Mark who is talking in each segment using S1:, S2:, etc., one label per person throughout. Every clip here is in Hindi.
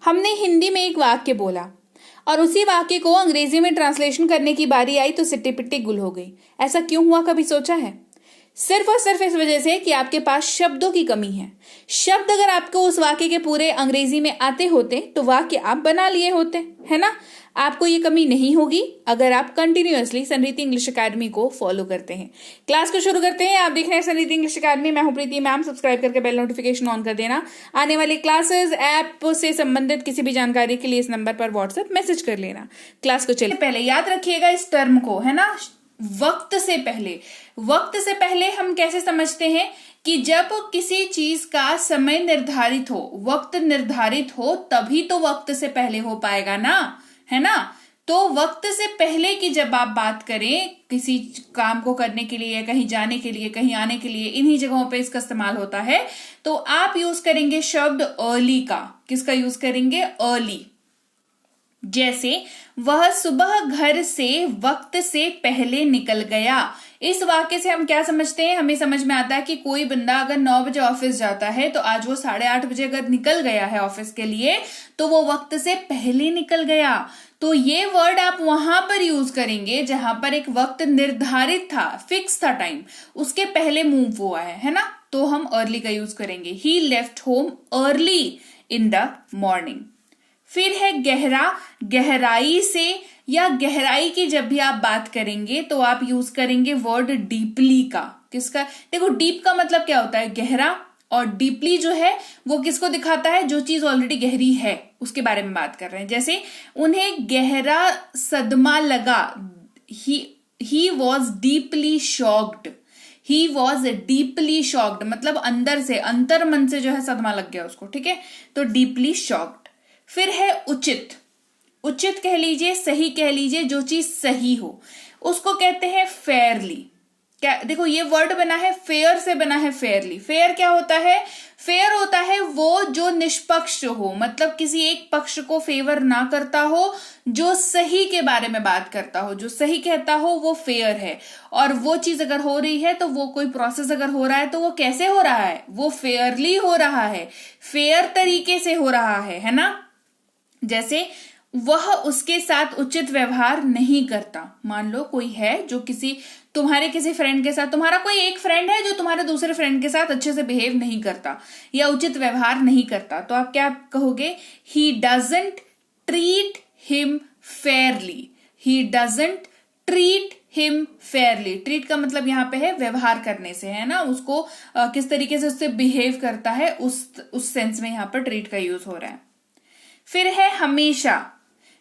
S1: हमने हिंदी में एक वाक्य बोला और उसी वाक्य को अंग्रेजी में ट्रांसलेशन करने की बारी आई तो सिट्टी पिट्टी गुल हो गई। ऐसा क्यों हुआ, कभी सोचा है? सिर्फ और सिर्फ इस वजह से कि आपके पास शब्दों की कमी है। शब्द अगर आपको उस वाक्य के पूरे अंग्रेजी में आते होते तो वाक्य आप बना लिए होते, है ना। आपको ये कमी नहीं होगी अगर आप कंटिन्यूअसली सनरीति इंग्लिश अकेडमी को फॉलो करते हैं। क्लास को शुरू करते हैं। आप देख रहे हैं सनरीति इंग्लिश अकेडमी। मैं हूं प्रीति मैम। सब्सक्राइब करके बेल नोटिफिकेशन ऑन कर देना। आने वाली क्लासेस ऐप से संबंधित किसी भी जानकारी के लिए इस नंबर पर व्हाट्सएप मैसेज कर लेना। क्लास को चलिए पहले याद रखिएगा इस टर्म को, है ना। वक्त से पहले हम कैसे समझते हैं कि जब किसी चीज का समय निर्धारित हो, वक्त निर्धारित हो, तभी तो वक्त से पहले हो पाएगा ना, है ना। तो वक्त से पहले की जब आप बात करें किसी काम को करने के लिए, कहीं जाने के लिए, कहीं आने के लिए, इन्हीं जगहों पे इसका इस्तेमाल होता है। तो आप यूज करेंगे शब्द अर्ली का। किसका यूज करेंगे? अर्ली। जैसे वह सुबह घर से वक्त से पहले निकल गया। इस वाक्य से हम क्या समझते हैं? हमें समझ में आता है कि कोई बंदा अगर 9 बजे ऑफिस जाता है तो आज वो 8:30 बजे अगर निकल गया है ऑफिस के लिए तो वो वक्त से पहले निकल गया। तो ये वर्ड आप वहां पर यूज करेंगे जहां पर एक वक्त निर्धारित था, फिक्स था टाइम, उसके पहले मूव हुआ है ना। तो हम अर्ली का यूज करेंगे। He left home early in the morning. फिर है गहरा। गहराई से या गहराई की जब भी आप बात करेंगे तो आप यूज करेंगे वर्ड डीपली का। किसका? देखो डीप का मतलब क्या होता है? गहरा। और डीपली जो है वो किसको दिखाता है? जो चीज ऑलरेडी गहरी है उसके बारे में बात कर रहे हैं। जैसे उन्हें गहरा सदमा लगा। He was deeply shocked. He was deeply shocked मतलब अंदर से, अंतर मन से जो है सदमा लग गया उसको, ठीक है। तो डीपली शॉक्ड। फिर है उचित। उचित कह लीजिए, सही कह लीजिए, जो चीज सही हो उसको कहते हैं फेयरली। क्या? देखो ये वर्ड बना है फेयर से, बना है फेयरली। फेयर क्या होता है? फेयर होता है वो जो निष्पक्ष हो, मतलब किसी एक पक्ष को फेवर ना करता हो, जो सही के बारे में बात करता हो, जो सही कहता हो, वो फेयर है। और वो चीज अगर हो रही है तो वो कोई प्रोसेस अगर हो रहा है तो वो कैसे हो रहा है? वो फेयरली हो रहा है, फेयर तरीके से हो रहा है ना। जैसे वह उसके साथ उचित व्यवहार नहीं करता। मान लो कोई है जो तुम्हारे किसी फ्रेंड के साथ, तुम्हारा कोई एक फ्रेंड है जो तुम्हारे दूसरे फ्रेंड के साथ अच्छे से बिहेव नहीं करता या उचित व्यवहार नहीं करता, तो आप क्या कहोगे? He doesn't treat him Fairlie. He doesn't treat him Fairlie. Treat का मतलब यहाँ पे है व्यवहार करने से, है ना। उसको किस तरीके से उससे बिहेव करता है उस सेंस में यहाँ पर ट्रीट का यूज हो रहा है। फिर है हमेशा।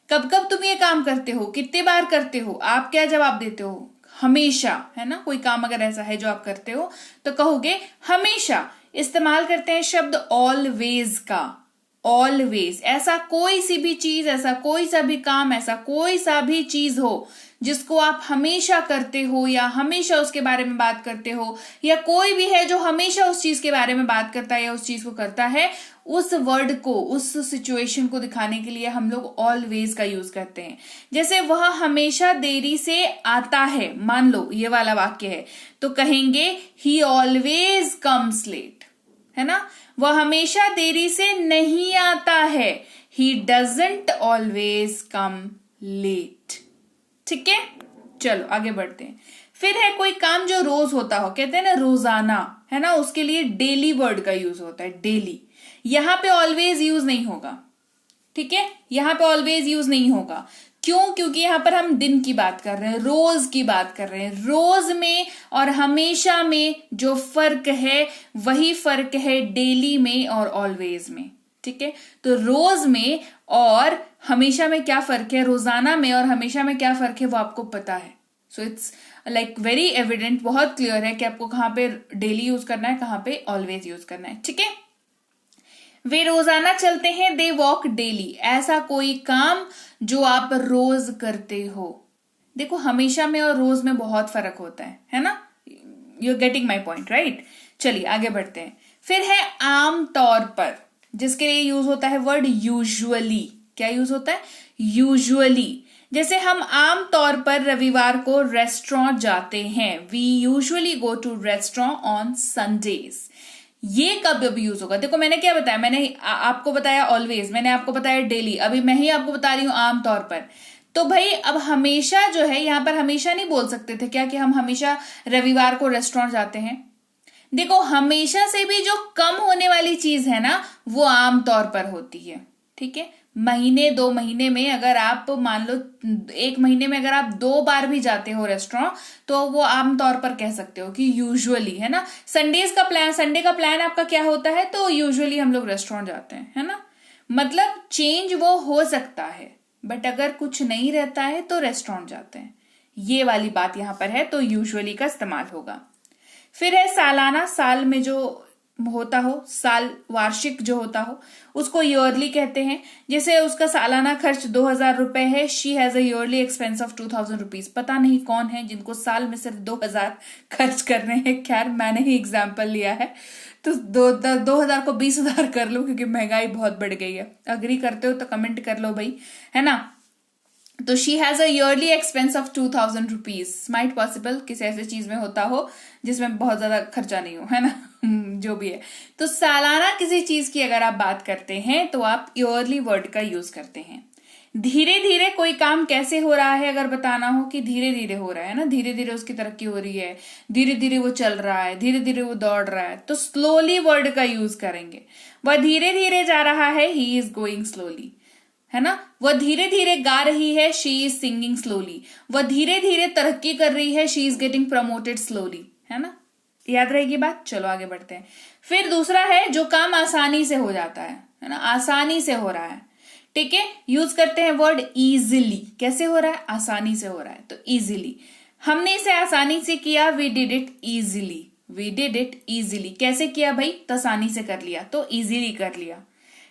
S1: कब कब तुम ये काम करते हो, कितने बार करते हो, आप क्या जवाब देते हो? हमेशा, है ना। कोई काम अगर ऐसा है जो आप करते हो तो कहोगे हमेशा। इस्तेमाल करते हैं शब्द ऑलवेज का। ऑलवेज। ऐसा कोई सी भी चीज, ऐसा कोई सा भी काम, ऐसा कोई सा भी चीज हो जिसको आप हमेशा करते हो या हमेशा उसके बारे में बात करते हो, या कोई भी है जो हमेशा उस चीज के बारे में बात करता है या उस चीज को करता है, उस वर्ड को, उस सिचुएशन को दिखाने के लिए हम लोग ऑलवेज का यूज करते हैं। जैसे वह हमेशा देरी से आता है, मान लो ये वाला वाक्य है, तो कहेंगे ही ऑलवेज कम्स लेट, है ना। वह हमेशा देरी से नहीं आता है, he doesn't always come late. ठीक है, चलो आगे बढ़ते हैं। फिर है कोई काम जो रोज होता हो, कहते हैं ना रोजाना, है ना, उसके लिए डेली वर्ड का यूज होता है, डेली। यहां पे ऑलवेज यूज नहीं होगा, ठीक है, यहां पे ऑलवेज यूज नहीं होगा। क्यों? क्योंकि यहां पर हम दिन की बात कर रहे हैं, रोज की बात कर रहे हैं। रोज में और हमेशा में जो फर्क है वही फर्क है डेली में और ऑलवेज में, ठीक है। तो रोज में और हमेशा में क्या फर्क है, रोजाना में और हमेशा में क्या फर्क है, वो आपको पता है। So it's like very evident, बहुत क्लियर है कि आपको कहां पे डेली यूज करना है, कहां पे ऑलवेज यूज करना है, ठीक है। वे रोजाना चलते हैं, दे वॉक डेली। ऐसा कोई काम जो आप रोज करते हो। देखो हमेशा में और रोज में बहुत फर्क होता है ना। You are getting my point, right. चलिए आगे बढ़ते हैं। फिर है आम तौर पर, जिसके लिए यूज होता है वर्ड यूजुअली। क्या यूज होता है? यूजुअली। जैसे हम आम तौर पर रविवार को रेस्टोरेंट जाते हैं, we usually go to restaurant on Sundays. ये कब अब यूज होगा? देखो मैंने क्या बताया, मैंने आपको बताया ऑलवेज, मैंने आपको बताया डेली, अभी मैं ही आपको बता रही हूं आमतौर पर। तो भाई अब हमेशा जो है, यहां पर हमेशा नहीं बोल सकते थे क्या कि हम हमेशा रविवार को रेस्टोरेंट जाते हैं? देखो हमेशा से भी जो कम होने वाली चीज है ना, वो आमतौर पर होती है। ठीक है, महीने 2 महीने में अगर आप मान लो 1 महीने में अगर आप 2 बार भी जाते हो रेस्टोरेंट, तो वो आमतौर पर कह सकते हो कि यूजुअली, है ना। संडे का प्लान आपका क्या होता है? तो यूजुअली हम लोग रेस्टोरेंट जाते हैं, है ना। मतलब चेंज वो हो सकता है, बट अगर कुछ नहीं रहता है तो रेस्टोरेंट जाते हैं, ये वाली बात यहां पर है, तो यूजुअली का इस्तेमाल होगा। फिर है सालाना, साल में जो होता हो, साल वार्षिक जो होता हो उसको ईयरली कहते हैं। जैसे उसका सालाना खर्च 2,000 रुपए है, she has a yearly expense of 2,000 rupees. पता नहीं कौन है जिनको साल में सिर्फ 2,000 खर्च करने हैं, खैर मैंने ही एग्जाम्पल लिया है, तो 2,000 को 20,000 कर लो, क्योंकि महंगाई बहुत बढ़ गई है। अग्री करते हो तो कमेंट कर लो भाई, है ना। तो she has a yearly expense of 2,000 rupees. Might possible किसी ऐसी चीज में होता हो जिसमें बहुत ज्यादा खर्चा नहीं हो, है ना। जो भी है, तो सालाना किसी चीज की अगर आप बात करते हैं तो आप ईयरली वर्ड का यूज करते हैं। धीरे धीरे कोई काम कैसे हो रहा है, अगर बताना हो कि धीरे धीरे हो रहा है ना, धीरे धीरे उसकी तरक्की हो रही है, धीरे धीरे वो चल रहा है, धीरे धीरे वो दौड़ रहा है, तो स्लोली वर्ड का यूज करेंगे। वह धीरे धीरे जा रहा है, ही इज गोइंग स्लोली, है ना। वह धीरे धीरे गा रही है, शी इज सिंगिंग स्लोली। वह धीरे धीरे तरक्की कर रही है, she is getting promoted slowly, है ना। याद रहेगी बात। चलो आगे बढ़ते हैं। फिर दूसरा है जो काम आसानी से हो जाता है ना, आसानी से हो रहा है। ठीक है, यूज करते हैं वर्ड इजिली। कैसे हो रहा है? आसानी से हो रहा है, तो इजिली। हमने इसे आसानी से किया, we did it easily, we did it easily. कैसे किया भाई? तो आसानी से कर लिया, तो इजिली कर लिया।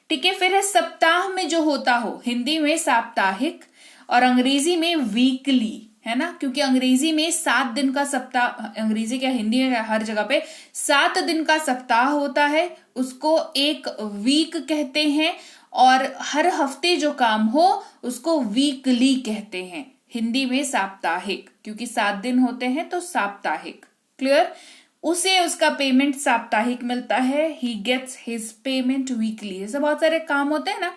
S1: ठीक है, फिर है सप्ताह में जो होता हो, हिंदी में साप्ताहिक और अंग्रेजी में वीकली, है ना। क्योंकि अंग्रेजी में 7 दिन का सप्ताह, अंग्रेजी क्या हिंदी में हर जगह पे 7 दिन का सप्ताह होता है, उसको एक वीक कहते हैं। और हर हफ्ते जो काम हो उसको वीकली कहते हैं। हिंदी में साप्ताहिक, क्योंकि 7 दिन होते हैं तो साप्ताहिक। क्लियर? उसे उसका पेमेंट साप्ताहिक मिलता है, he gets his payment weekly. ऐसे बहुत सारे काम होते हैं ना,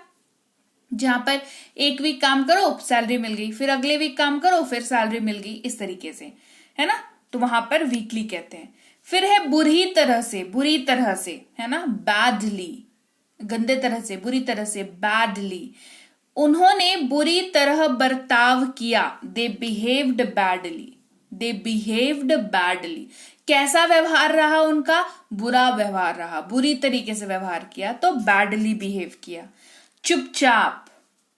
S1: जहां पर एक वीक काम करो सैलरी मिल गई, फिर अगले वीक काम करो फिर सैलरी मिल गई, इस तरीके से, है ना। तो वहां पर वीकली कहते हैं। फिर है बुरी तरह से, बुरी तरह से, है ना, बैडली, गंदे तरह से, बुरी तरह से, बैडली। उन्होंने बुरी तरह बर्ताव किया, दे बिहेव्ड बैडली, दे बिहेव्ड बैडली। कैसा व्यवहार रहा उनका? बुरा व्यवहार रहा, बुरी तरीके से व्यवहार किया, तो बैडली बिहेव किया। चुपचाप,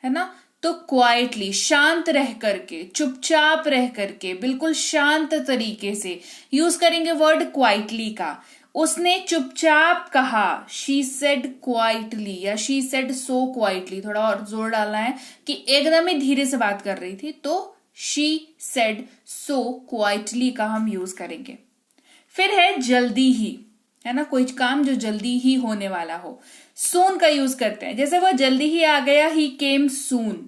S1: है ना, तो क्वाइटली, शांत रह करके, चुपचाप रह करके, बिल्कुल शांत तरीके से। यूज करेंगे वर्ड क्वाइटली का। उसने चुपचाप कहा, शी सेड क्वाइटली, या शी सेड सो क्वाइटली। थोड़ा और जोर डालना है कि एकदम ही धीरे से बात कर रही थी, तो शी सेड सो क्वाइटली का हम यूज करेंगे। फिर है जल्दी ही, है ना, कोई काम जो जल्दी ही होने वाला हो, सून का यूज करते हैं। जैसे वह जल्दी ही आ गया, ही केम सून।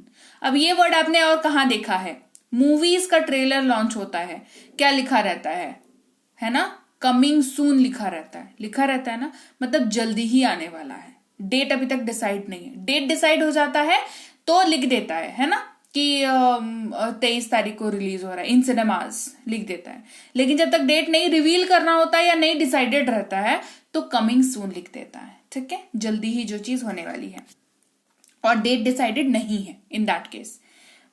S1: अब ये वर्ड आपने और कहां देखा है? मूवीज का ट्रेलर लॉन्च होता है, क्या लिखा रहता है ना, कमिंग सून लिखा रहता है, लिखा रहता है ना, मतलब जल्दी ही आने वाला है। डेट अभी तक डिसाइड नहीं है, डेट डिसाइड हो जाता है तो लिख देता है ना, कि 23 तारीख को रिलीज हो रहा है इन सिनेमाज, लिख देता है। लेकिन जब तक डेट नहीं रिवील करना होता है या नहीं डिसाइडेड रहता है, तो कमिंग सून लिख देता है। ठीक है, जल्दी ही जो चीज होने वाली है और डेट डिसाइडेड नहीं है, इन दैट केस।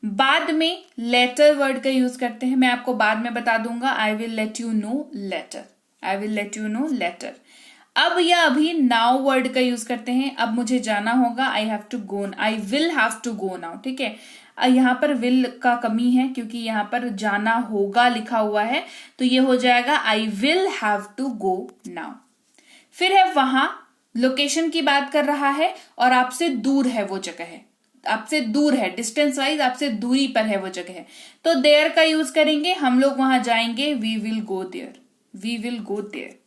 S1: बाद में लेटर वर्ड का यूज करते हैं, मैं आपको बाद में बता दूंगा। I will let you know later, I will let you know later. अब या अभी नाउ वर्ड का यूज करते हैं। अब मुझे जाना होगा, I have to go, I will have to go now. ठीक है, यहाँ पर विल का कमी है क्योंकि यहाँ पर जाना होगा लिखा हुआ है, तो ये हो जाएगा I will have to go now. फिर है वहां, लोकेशन की बात कर रहा है और आपसे दूर है वो जगह है, आपसे दूर है, डिस्टेंस वाइज आपसे दूरी पर है वो जगह है, तो देयर का यूज करेंगे। हम लोग वहां जाएंगे, we will go there, we will go there.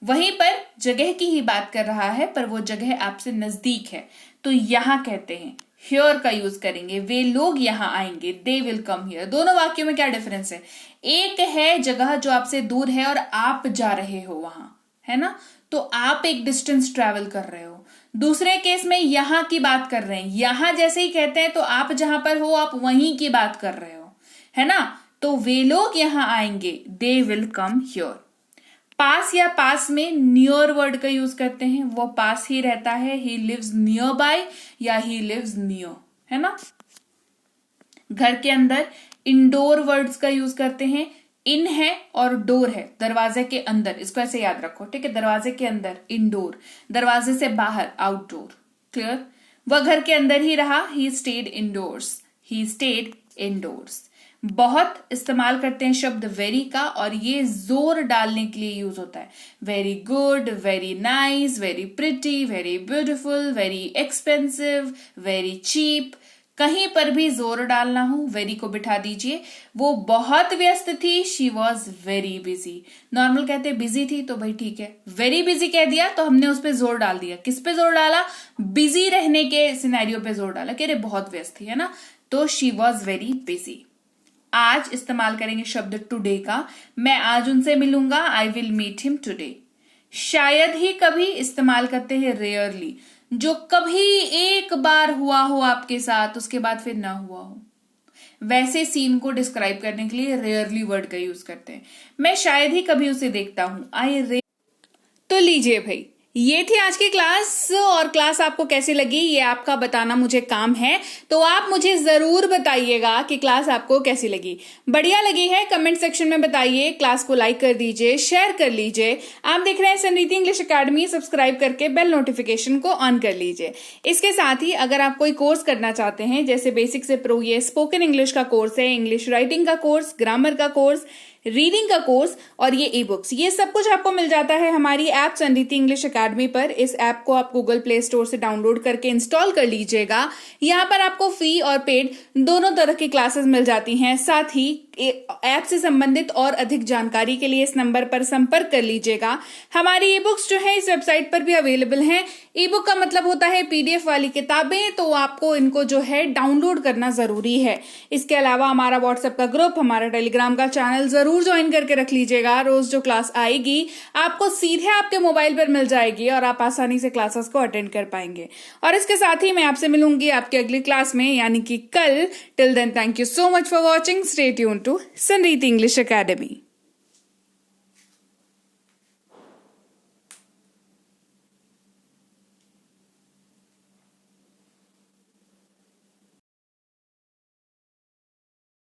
S1: वहीं पर जगह की ही बात कर रहा है, पर वो जगह आपसे नजदीक है, तो यहां कहते हैं हियर का यूज करेंगे। वे लोग यहां आएंगे, दे विल कम हियर। दोनों वाक्यों में क्या डिफरेंस है? एक है जगह जो आपसे दूर है और आप जा रहे हो वहां, है ना, तो आप एक डिस्टेंस ट्रेवल कर रहे हो। दूसरे केस में यहां की बात कर रहे हैं, यहां जैसे ही कहते हैं तो आप जहां पर हो आप वहीं की बात कर रहे हो, है ना। तो वे लोग यहां आएंगे, दे विल कम हियर। पास या पास में नियर वर्ड का यूज करते हैं, वो पास ही रहता है, ही लिव्स नियर बाय या ही लिव्स नियर, है ना। घर के अंदर इंडोर वर्ड्स का यूज करते हैं, इन है और डोर है, दरवाजे के अंदर, इसको ऐसे याद रखो, ठीक है। दरवाजे के अंदर इंडोर, दरवाजे से बाहर आउटडोर, क्लियर। वह घर के अंदर ही रहा, he stayed indoors, he stayed indoors. बहुत इस्तेमाल करते हैं शब्द वेरी का, और ये जोर डालने के लिए यूज होता है। Very good, very nice, very pretty, very beautiful, very expensive, very cheap. कहीं पर भी जोर डालना हो, वेरी को बिठा दीजिए। वो बहुत व्यस्त थी, she was very busy. Normal कहते बिजी थी तो भाई ठीक है, वेरी बिजी कह दिया तो हमने उस पर जोर डाल दिया। किस पे जोर डाला? बिजी रहने के सिनेरियो पे जोर डाला कि अरे बहुत व्यस्त थी, है ना। तो शी वॉज वेरी बिजी। आज इस्तेमाल करेंगे शब्द टुडे का, मैं आज उनसे मिलूंगा, I will meet him today. शायद ही कभी इस्तेमाल करते हैं रेयरली, जो कभी एक बार हुआ हो आपके साथ, उसके बाद फिर ना हुआ हो, वैसे सीन को डिस्क्राइब करने के लिए रेयरली वर्ड का यूज करते हैं। मैं शायद ही कभी उसे देखता हूं, तो लीजिए भाई, ये थी आज की क्लास। और क्लास आपको कैसी लगी ये आपका बताना मुझे काम है, तो आप मुझे जरूर बताइएगा कि क्लास आपको कैसी लगी। बढ़िया लगी है कमेंट सेक्शन में बताइए, क्लास को लाइक कर दीजिए, शेयर कर लीजिए। आप देख रहे हैं समृद्धि इंग्लिश एकेडमी, सब्सक्राइब करके बेल नोटिफिकेशन को ऑन कर लीजिए। इसके साथ ही अगर आप कोई कोर्स करना चाहते हैं, जैसे बेसिक से प्रो, ये स्पोकन इंग्लिश का कोर्स है, इंग्लिश राइटिंग का कोर्स, ग्रामर का कोर्स, रीडिंग का कोर्स और ये ई बुक्स, ये सब कुछ आपको मिल जाता है हमारी ऐप समृद्धि इंग्लिश एकेडमी पर। इस ऐप को आप गूगल प्ले स्टोर से डाउनलोड करके इंस्टॉल कर लीजिएगा। यहाँ पर आपको फ्री और पेड दोनों तरह की क्लासेस मिल जाती हैं। साथ ही ऐप से संबंधित और अधिक जानकारी के लिए इस नंबर पर संपर्क कर लीजिएगा। हमारी ई बुक्स जो है इस वेबसाइट पर भी अवेलेबल हैं। ई बुक का मतलब होता है पीडीएफ वाली किताबें, तो आपको इनको जो है डाउनलोड करना जरूरी है। इसके अलावा हमारा व्हाट्सएप का ग्रुप, हमारा टेलीग्राम का चैनल जरूर ज्वाइन करके रख लीजिएगा। रोज जो क्लास आएगी आपको सीधे आपके मोबाइल पर मिल जाएगी और आप आसानी से क्लासेस को अटेंड कर पाएंगे। और इसके साथ ही मैं आपसे मिलूंगी आपकी अगली क्लास में, यानी कि कल। Till then, thank you so much for watching. Stay tuned to Samriddhi English academy.